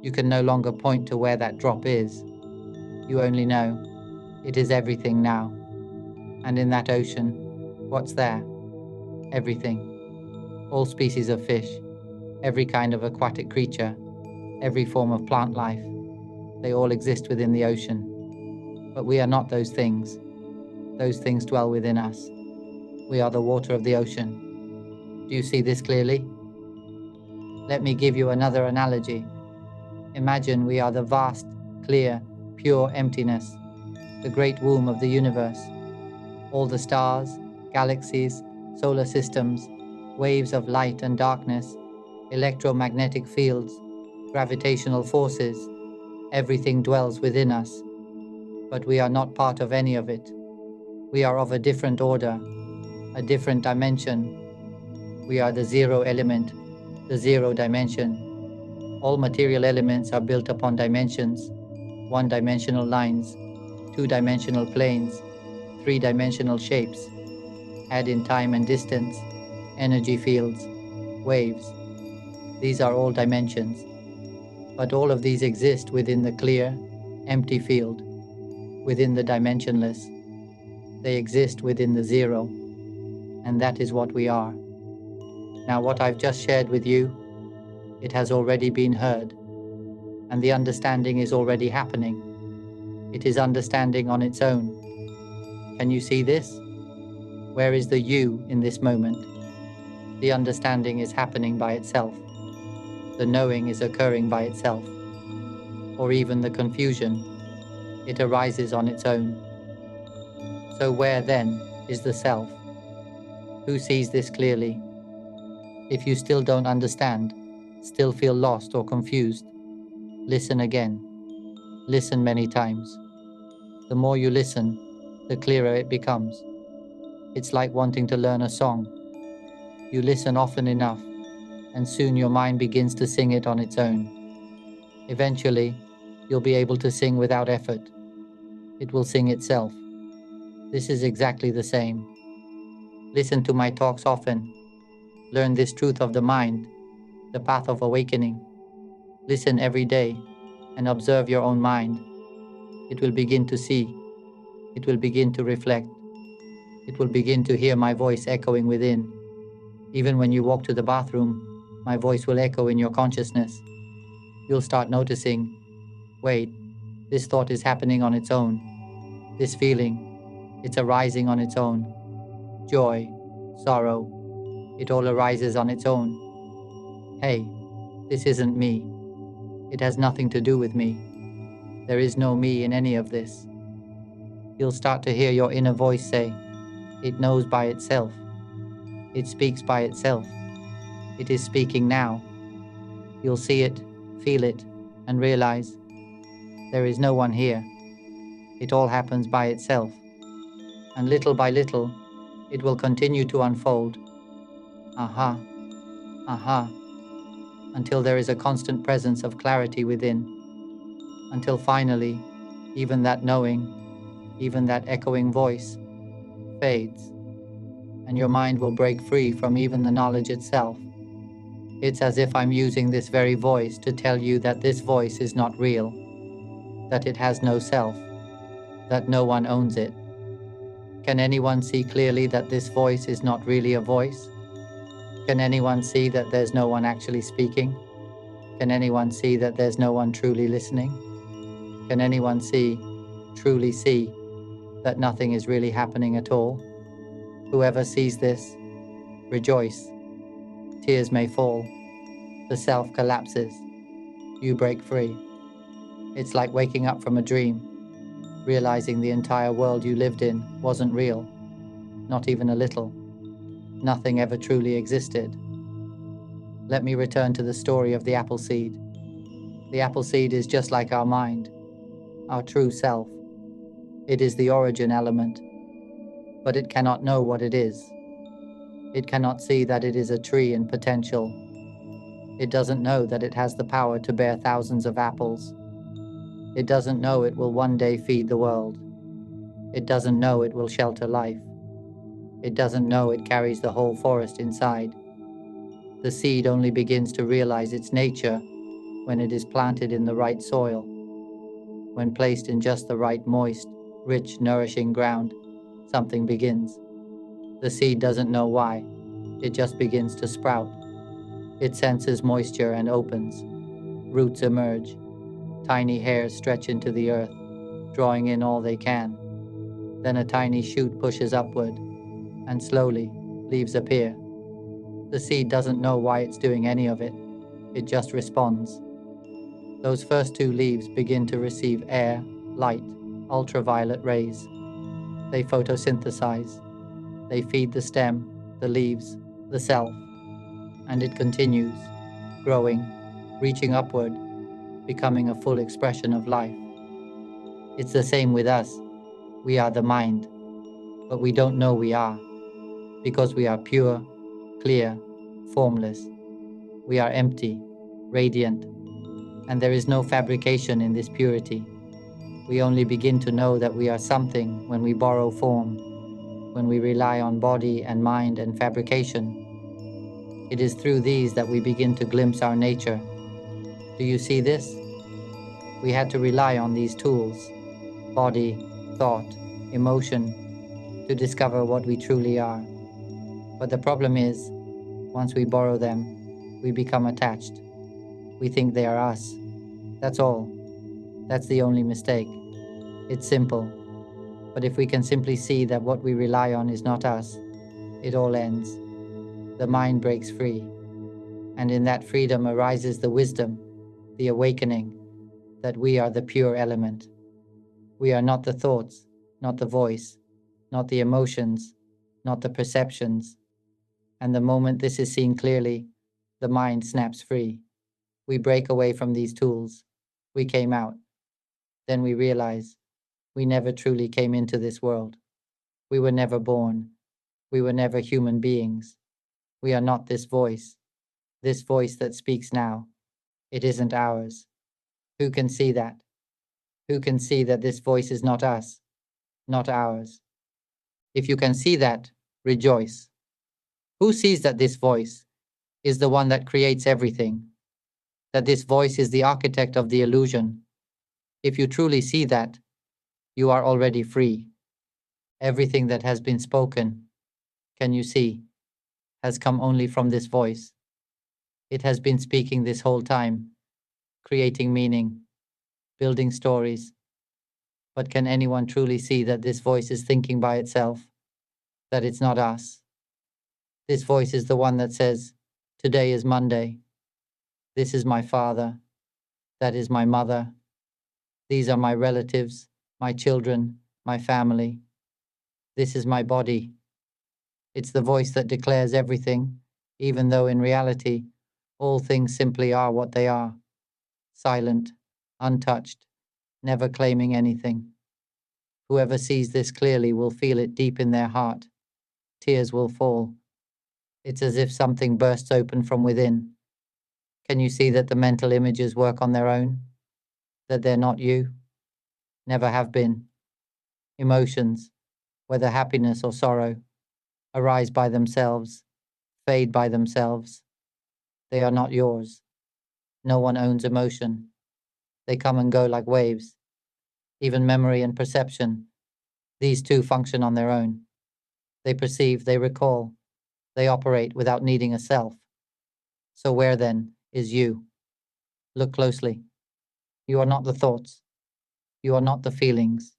You can no longer point to where that drop is. You only know it is everything now. And in that ocean, what's there? Everything. All species of fish, every kind of aquatic creature, every form of plant life. They all exist within the ocean. But we are not those things. Those things dwell within us. We are the water of the ocean. Do you see this clearly? Let me give you another analogy. Imagine we are the vast, clear, pure emptiness, the great womb of the universe. All the stars, galaxies, solar systems, waves of light and darkness, electromagnetic fields, gravitational forces. Everything dwells within us, but we are not part of any of it. We are of a different order, a different dimension. We are the zero element, the zero dimension. All material elements are built upon dimensions, one-dimensional lines, two-dimensional planes, three-dimensional shapes. Add in time and distance, energy fields, waves. These are all dimensions. But all of these exist within the clear, empty field, within the dimensionless. They exist within the zero, and that is what we are. Now what I've just shared with you, it has already been heard, and the understanding is already happening. It is understanding on its own. Can you see this? Where is the you in this moment? The understanding is happening by itself. The knowing is occurring by itself. Or even the confusion, it arises on its own. So where then is the self? Who sees this clearly? If you still don't understand, still feel lost or confused, listen again. Listen many times. The more you listen, the clearer it becomes. It's like wanting to learn a song. You listen often enough, and soon your mind begins to sing it on its own. Eventually, you'll be able to sing without effort. It will sing itself. This is exactly the same. Listen to my talks often. Learn this truth of the mind, the path of awakening. Listen every day and observe your own mind. It will begin to see. It will begin to reflect. It will begin to hear my voice echoing within. Even when you walk to the bathroom, my voice will echo in your consciousness. You'll start noticing, wait, this thought is happening on its own. This feeling, it's arising on its own. Joy, sorrow, it all arises on its own. Hey, this isn't me. It has nothing to do with me. There is no me in any of this. You'll start to hear your inner voice say, it knows by itself. It speaks by itself. It is speaking now. You'll see it, feel it, and realize there is no one here. It all happens by itself. And little by little, it will continue to unfold. Aha, aha, until there is a constant presence of clarity within. Until finally, even that knowing, even that echoing voice, fades, and your mind will break free from even the knowledge itself. It's as if I'm using this very voice to tell you that this voice is not real, that it has no self, that no one owns it. Can anyone see clearly that this voice is not really a voice? Can anyone see that there's no one actually speaking? Can anyone see that there's no one truly listening? Can anyone see, truly see, that nothing is really happening at all? Whoever sees this, rejoice. Tears may fall. The self collapses. You break free. It's like waking up from a dream, realizing the entire world you lived in wasn't real, not even a little. Nothing ever truly existed. Let me return to the story of the apple seed. The apple seed is just like our mind, our true self. It is the origin element, but it cannot know what it is. It cannot see that it is a tree in potential. It doesn't know that it has the power to bear thousands of apples. It doesn't know it will one day feed the world. It doesn't know it will shelter life. It doesn't know it carries the whole forest inside. The seed only begins to realize its nature when it is planted in the right soil, when placed in just the right moist, rich, nourishing ground. Something begins. The seed doesn't know why. It just begins to sprout. It senses moisture and opens. Roots emerge. Tiny hairs stretch into the earth, drawing in all they can. Then a tiny shoot pushes upward, and slowly, leaves appear. The seed doesn't know why it's doing any of it. It just responds. Those first two leaves begin to receive air, light, ultraviolet rays. They photosynthesize. They feed the stem, the leaves, the self, and it continues, growing, reaching upward, becoming a full expression of life. It's the same with us. We are the mind, but we don't know we are, because we are pure, clear, formless. We are empty, radiant, and there is no fabrication in this purity. We only begin to know that we are something when we borrow form, when we rely on body and mind and fabrication. It is through these that we begin to glimpse our nature. Do you see this? We had to rely on these tools, body, thought, emotion, to discover what we truly are. But the problem is, once we borrow them, we become attached. We think they are us. That's all. That's the only mistake. It's simple. But if we can simply see that what we rely on is not us, it all ends. The mind breaks free. And in that freedom arises the wisdom, the awakening, that we are the pure element. We are not the thoughts, not the voice, not the emotions, not the perceptions. And the moment this is seen clearly, the mind snaps free. We break away from these tools. We came out. Then we realize we never truly came into this world. We were never born. We were never human beings. We are not this voice that speaks now. It isn't ours. Who can see that? Who can see that this voice is not us, not ours? If you can see that, rejoice. Who sees that this voice is the one that creates everything? That this voice is the architect of the illusion? If you truly see that, you are already free. Everything that has been spoken, can you see, has come only from this voice. It has been speaking this whole time, creating meaning, building stories. But can anyone truly see that this voice is thinking by itself, that it's not us? This voice is the one that says, today is Monday. This is my father. That is my mother. These are my relatives, my children, my family. This is my body. It's the voice that declares everything, even though in reality, all things simply are what they are, silent, untouched, never claiming anything. Whoever sees this clearly will feel it deep in their heart. Tears will fall. It's as if something bursts open from within. Can you see that the mental images work on their own? That they're not you? Never have been. Emotions, whether happiness or sorrow, arise by themselves, fade by themselves. They are not yours. No one owns emotion. They come and go like waves. Even memory and perception, these two function on their own. They perceive, they recall, they operate without needing a self. So where then is you? Look closely. You are not the thoughts. You are not the feelings.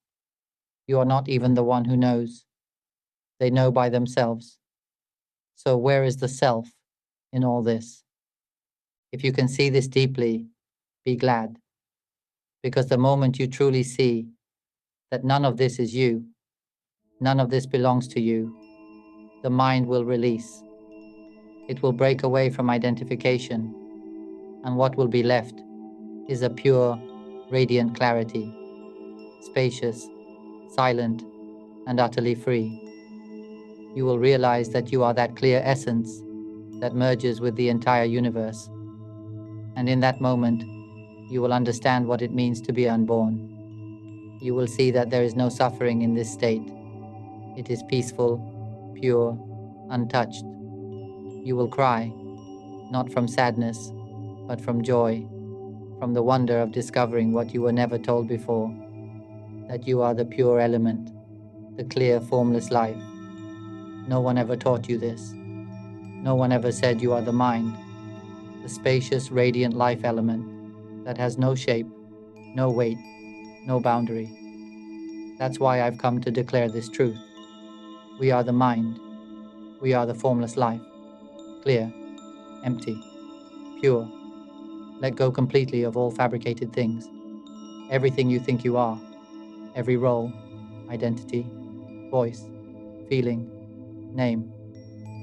You are not even the one who knows. They know by themselves. So where is the self in all this? If you can see this deeply, be glad. Because the moment you truly see that none of this is you, none of this belongs to you, the mind will release. It will break away from identification, and what will be left is a pure, radiant clarity, spacious, silent, and utterly free. You will realize that you are that clear essence that merges with the entire universe. And in that moment, you will understand what it means to be unborn. You will see that there is no suffering in this state. It is peaceful, pure, untouched. You will cry, not from sadness, but from joy, from the wonder of discovering what you were never told before, that you are the pure element, the clear, formless life. No one ever taught you this. No one ever said you are the mind, the spacious, radiant life element that has no shape, no weight, no boundary. That's why I've come to declare this truth. We are the mind. We are the formless life, clear, empty, pure. Let go completely of all fabricated things. Everything you think you are, every role, identity, voice, feeling, name.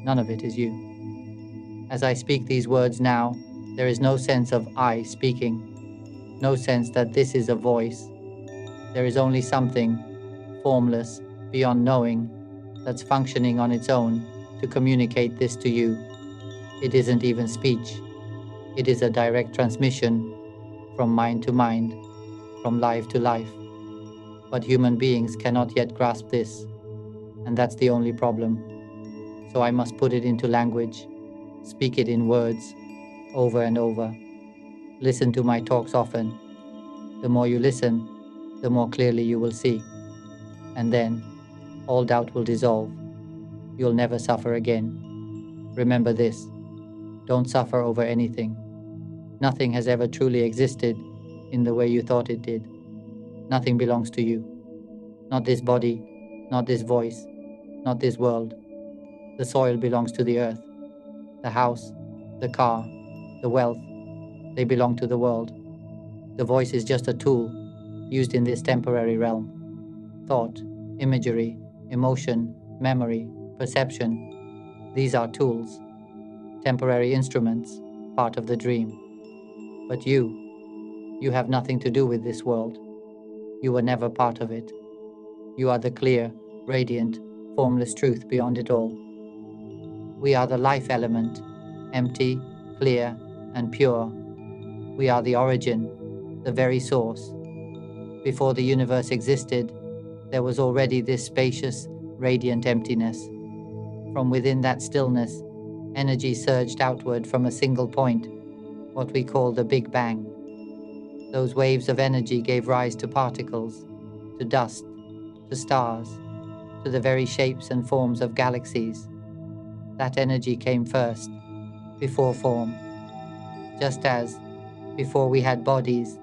None of it is you. As I speak these words now, there is no sense of I speaking, no sense that this is a voice. There is only something formless, beyond knowing, that's functioning on its own to communicate this to you. It isn't even speech. It is a direct transmission from mind to mind, from life to life. But human beings cannot yet grasp this, and that's the only problem. So I must put it into language, speak it in words, over and over. Listen to my talks often. The more you listen, the more clearly you will see. And then, all doubt will dissolve. You'll never suffer again. Remember this. Don't suffer over anything. Nothing has ever truly existed in the way you thought it did. Nothing belongs to you. Not this body, not this voice, not this world. The soil belongs to the earth. The house, the car, the wealth, they belong to the world. The voice is just a tool used in this temporary realm. Thought, imagery, emotion, memory, perception, these are tools, temporary instruments, part of the dream. But you have nothing to do with this world. You were never part of it. You are the clear, radiant, formless truth beyond it all. We are the life element, empty, clear, and pure. We are the origin, the very source. Before the universe existed, there was already this spacious, radiant emptiness. From within that stillness, energy surged outward from a single point, what we call the Big Bang. Those waves of energy gave rise to particles, to dust, to stars, to the very shapes and forms of galaxies. That energy came first, before form. Just as, before we had bodies,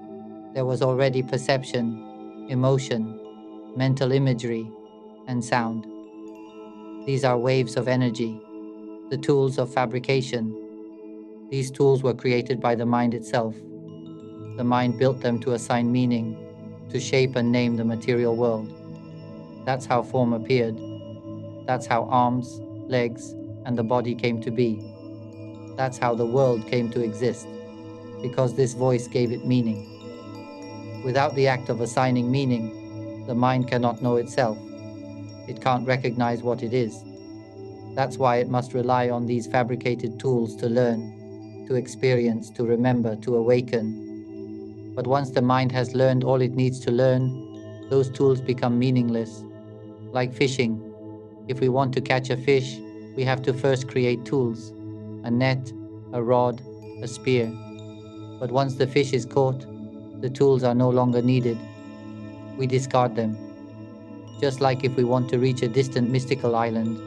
there was already perception, emotion, mental imagery, and sound. These are waves of energy, the tools of fabrication. These tools were created by the mind itself. The mind built them to assign meaning, to shape and name the material world. That's how form appeared. That's how arms, legs, and the body came to be. That's how the world came to exist, because this voice gave it meaning. Without the act of assigning meaning, the mind cannot know itself. It can't recognize what it is. That's why it must rely on these fabricated tools to learn, to experience, to remember, to awaken. But once the mind has learned all it needs to learn, those tools become meaningless. Like fishing, if we want to catch a fish, we have to first create tools, a net, a rod, a spear. But once the fish is caught, the tools are no longer needed. We discard them. Just like if we want to reach a distant mystical island,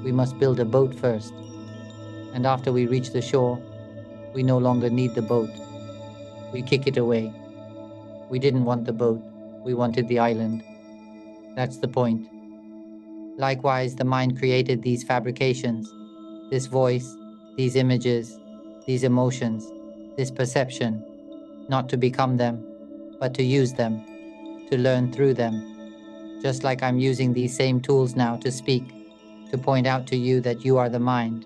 we must build a boat first. And after we reach the shore, we no longer need the boat. We kick it away. We didn't want the boat, we wanted the island. That's the point. Likewise, the mind created these fabrications, this voice, these images, these emotions, this perception, not to become them, but to use them, to learn through them. Just like I'm using these same tools now to speak, to point out to you that you are the mind,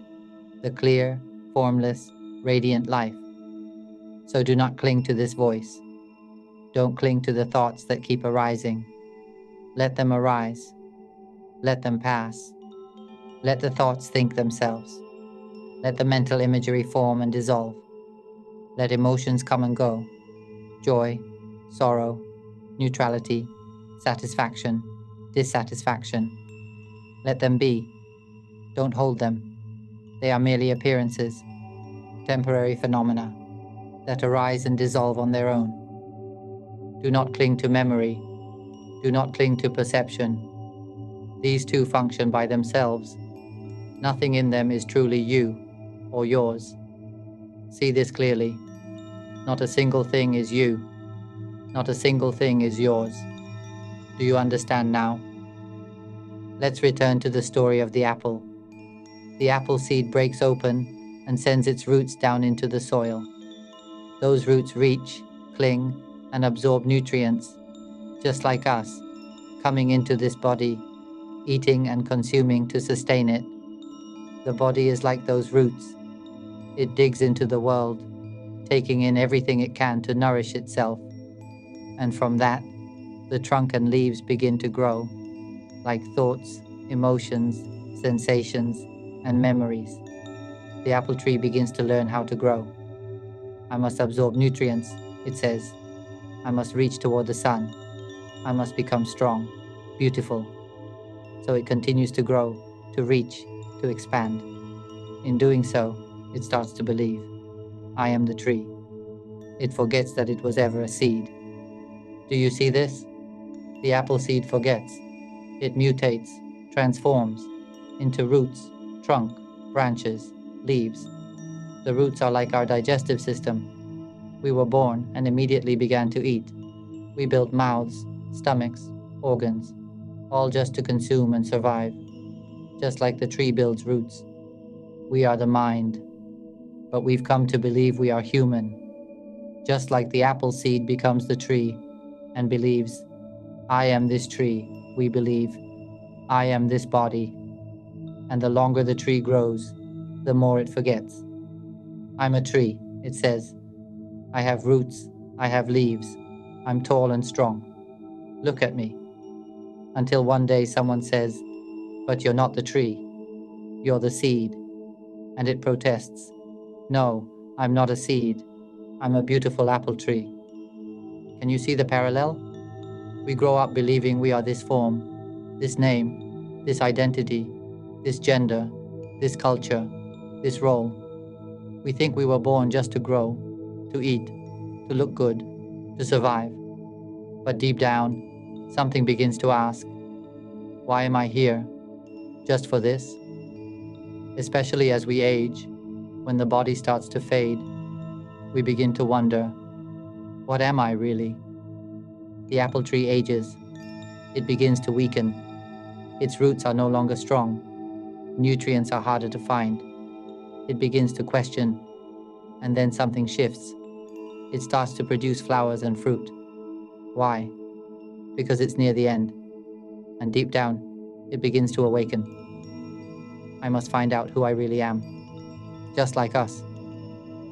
the clear, formless, radiant life. So do not cling to this voice. Don't cling to the thoughts that keep arising. Let them arise. Let them pass. Let the thoughts think themselves. Let the mental imagery form and dissolve. Let emotions come and go. Joy, sorrow, neutrality, satisfaction, dissatisfaction. Let them be. Don't hold them. They are merely appearances, temporary phenomena that arise and dissolve on their own. Do not cling to memory. Do not cling to perception. These two function by themselves. Nothing in them is truly you or yours. See this clearly. Not a single thing is you. Not a single thing is yours. Do you understand now? Let's return to the story of the apple. The apple seed breaks open and sends its roots down into the soil. Those roots reach, cling, and absorb nutrients, just like us, coming into this body, eating and consuming to sustain it. The body is like those roots. It digs into the world, taking in everything it can to nourish itself. And from that, the trunk and leaves begin to grow, like thoughts, emotions, sensations, and memories. The apple tree begins to learn how to grow. I must absorb nutrients, it says. I must reach toward the sun. I must become strong, beautiful. So it continues to grow, to reach, to expand. In doing so, it starts to believe, I am the tree. It forgets that it was ever a seed. Do you see this? The apple seed forgets. It mutates, transforms into roots, trunk, branches, leaves. The roots are like our digestive system. We were born and immediately began to eat. We built mouths, stomachs, organs, all just to consume and survive. Just like the tree builds roots. We are the mind, but we've come to believe we are human. Just like the apple seed becomes the tree and believes, I am this tree, we believe, I am this body. And the longer the tree grows, the more it forgets. I'm a tree, it says. I have roots, I have leaves, I'm tall and strong. Look at me. Until one day someone says, but you're not the tree, you're the seed. And it protests, no, I'm not a seed, I'm a beautiful apple tree. Can you see the parallel? We grow up believing we are this form, this name, this identity, this gender, this culture, this role. We think we were born just to grow, to eat, to look good, to survive. But deep down, something begins to ask, why am I here? Just for this? Especially as we age, when the body starts to fade, we begin to wonder, what am I really? The apple tree ages. It begins to weaken. Its roots are no longer strong. Nutrients are harder to find. It begins to question, and then something shifts. It starts to produce flowers and fruit. Why? Because it's near the end. And deep down, it begins to awaken. I must find out who I really am. Just like us.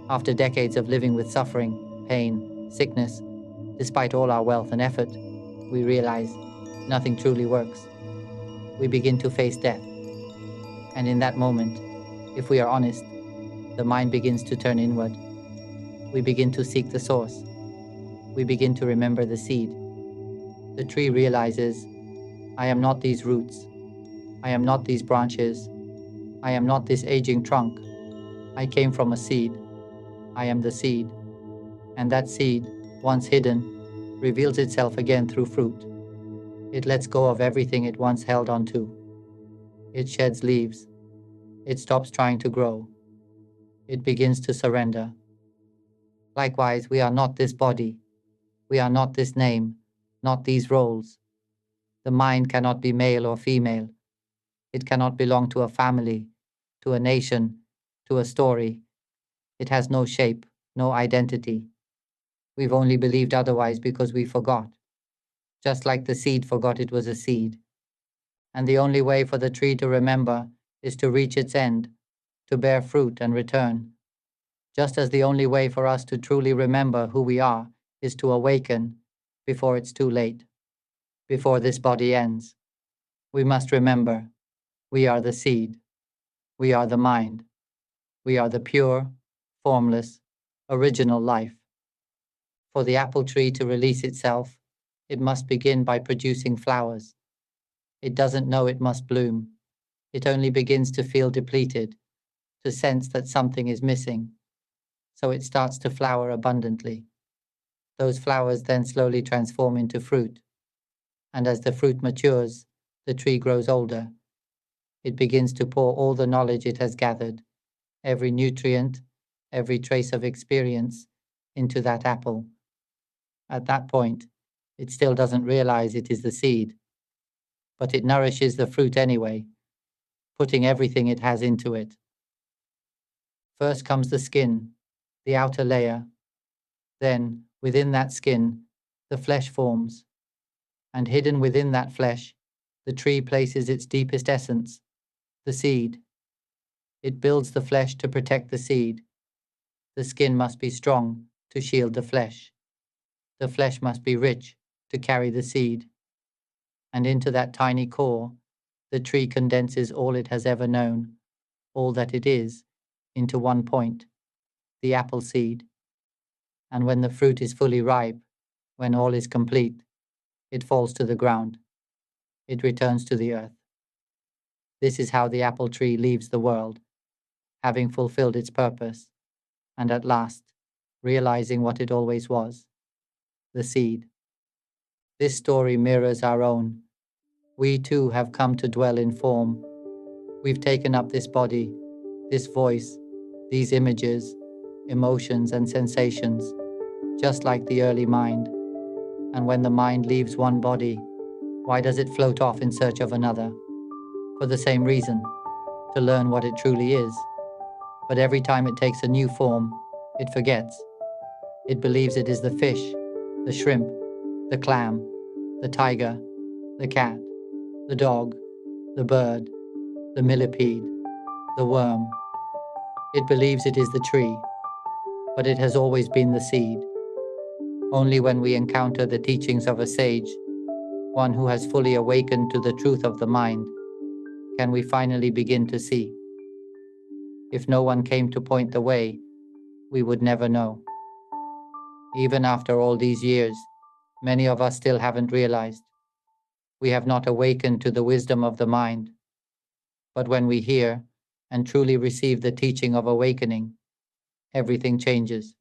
After decades of living with suffering, pain, sickness, despite all our wealth and effort, we realize nothing truly works. We begin to face death. And in that moment, if we are honest, the mind begins to turn inward. We begin to seek the source. We begin to remember the seed. The tree realizes, I am not these roots. I am not these branches. I am not this aging trunk. I came from a seed. I am the seed. And that seed, once hidden, reveals itself again through fruit. It lets go of everything it once held onto. It sheds leaves. It stops trying to grow. It begins to surrender. Likewise, we are not this body. We are not this name, not these roles. The mind cannot be male or female. It cannot belong to a family, to a nation, to a story. It has no shape, no identity. We've only believed otherwise because we forgot, just like the seed forgot it was a seed. And the only way for the tree to remember is to reach its end, to bear fruit and return. Just as the only way for us to truly remember who we are is to awaken before it's too late, before this body ends. We must remember, we are the seed, we are the mind, we are the pure, formless, original life. For the apple tree to release itself, it must begin by producing flowers. It doesn't know it must bloom. It only begins to feel depleted, to sense that something is missing. So it starts to flower abundantly. Those flowers then slowly transform into fruit. And as the fruit matures, the tree grows older. It begins to pour all the knowledge it has gathered, every nutrient, every trace of experience, into that apple. At that point, it still doesn't realize it is the seed, but it nourishes the fruit anyway, putting everything it has into it. First comes the skin, the outer layer. Then, within that skin, the flesh forms. And hidden within that flesh The tree places its deepest essence, the seed. It builds the flesh to protect the seed. The skin must be strong to shield the flesh. The flesh must be rich to carry the seed. And into that tiny core, the tree condenses all it has ever known, all that it is, into one point, the apple seed. And when the fruit is fully ripe, when all is complete, it falls to the ground. It returns to the earth. This is how the apple tree leaves the world, having fulfilled its purpose, and at last, realizing what it always was, the seed. This story mirrors our own. We too have come to dwell in form. We've taken up this body, this voice, these images, emotions and sensations, just like the early mind. And when the mind leaves one body, why does it float off in search of another? For the same reason, to learn what it truly is. But every time it takes a new form, it forgets. It believes it is the fish, the shrimp, the clam, the tiger, the cat, the dog, the bird, the millipede, the worm. It believes it is the tree, but it has always been the seed. Only when we encounter the teachings of a sage, one who has fully awakened to the truth of the mind, can we finally begin to see. If no one came to point the way, we would never know. Even after all these years, many of us still haven't realized. We have not awakened to the wisdom of the mind. But when we hear and truly receive the teaching of awakening, everything changes.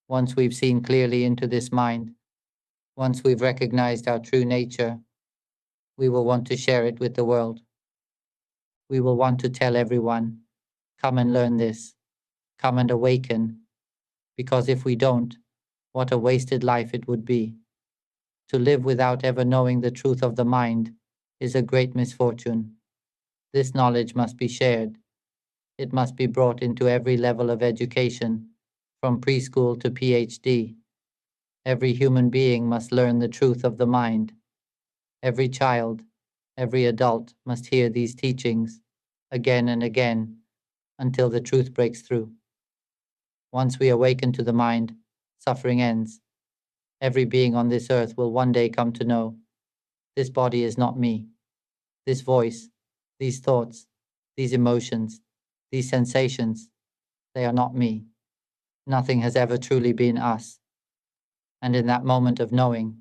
Once we've seen clearly into this mind, once we've recognized our true nature, we will want to share it with the world. We will want to tell everyone, come and learn this, come and awaken, because if we don't, what a wasted life it would be. To live without ever knowing the truth of the mind is a great misfortune. This knowledge must be shared. It must be brought into every level of education, from preschool to PhD. Every human being must learn the truth of the mind. Every child, every adult must hear these teachings again and again until the truth breaks through. Once we awaken to the mind, suffering ends. Every being on this earth will one day come to know, this body is not me. This voice, these thoughts, these emotions, these sensations, they are not me. Nothing has ever truly been us. And in that moment of knowing,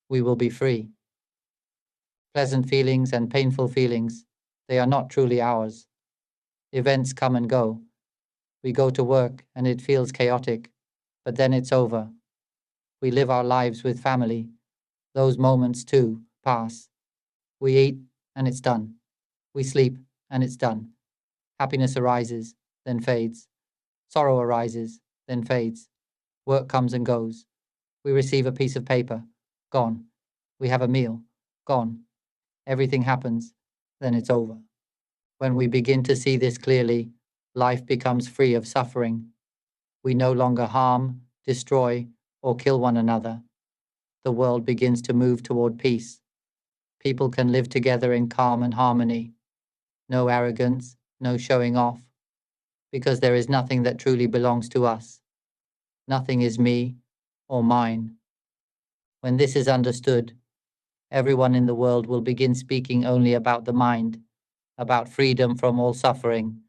we will be free. Pleasant feelings and painful feelings, they are not truly ours. Events come and go. We go to work and it feels chaotic, but then it's over. We live our lives with family. Those moments too pass. We eat and it's done. We sleep and it's done. Happiness arises, then fades. Sorrow arises, then fades. Work comes and goes. We receive a piece of paper, gone. We have a meal, gone. Everything happens, then it's over. When we begin to see this clearly, life becomes free of suffering. We no longer harm, destroy, or kill one another. The world begins to move toward peace. People can live together in calm and harmony. No arrogance, no showing off, because there is nothing that truly belongs to us. Nothing is me or mine. When this is understood, everyone in the world will begin speaking only about the mind, about freedom from all suffering,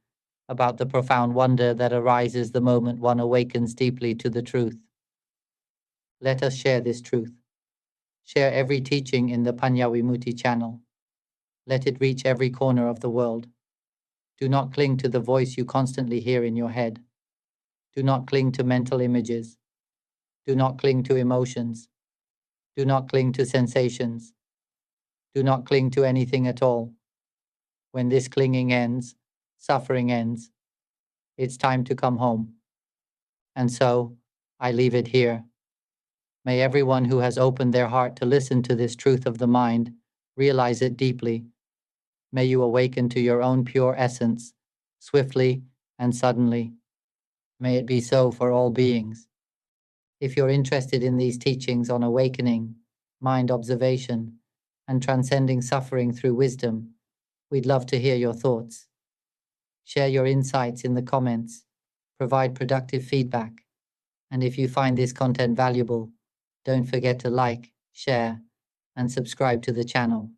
about the profound wonder that arises the moment one awakens deeply to the truth. Let us share this truth. Share every teaching in the Panya-Vimutthi channel. Let it reach every corner of the world. Do not cling to the voice you constantly hear in your head. Do not cling to mental images. Do not cling to emotions. Do not cling to sensations. Do not cling to anything at all. When this clinging ends, suffering ends. It's time to come home. And so, I leave it here. May everyone who has opened their heart to listen to this truth of the mind realize it deeply. May you awaken to your own pure essence, swiftly and suddenly. May it be so for all beings. If you're interested in these teachings on awakening, mind observation, and transcending suffering through wisdom, we'd love to hear your thoughts. Share your insights in the comments, provide productive feedback, and if you find this content valuable, don't forget to like, share, and subscribe to the channel.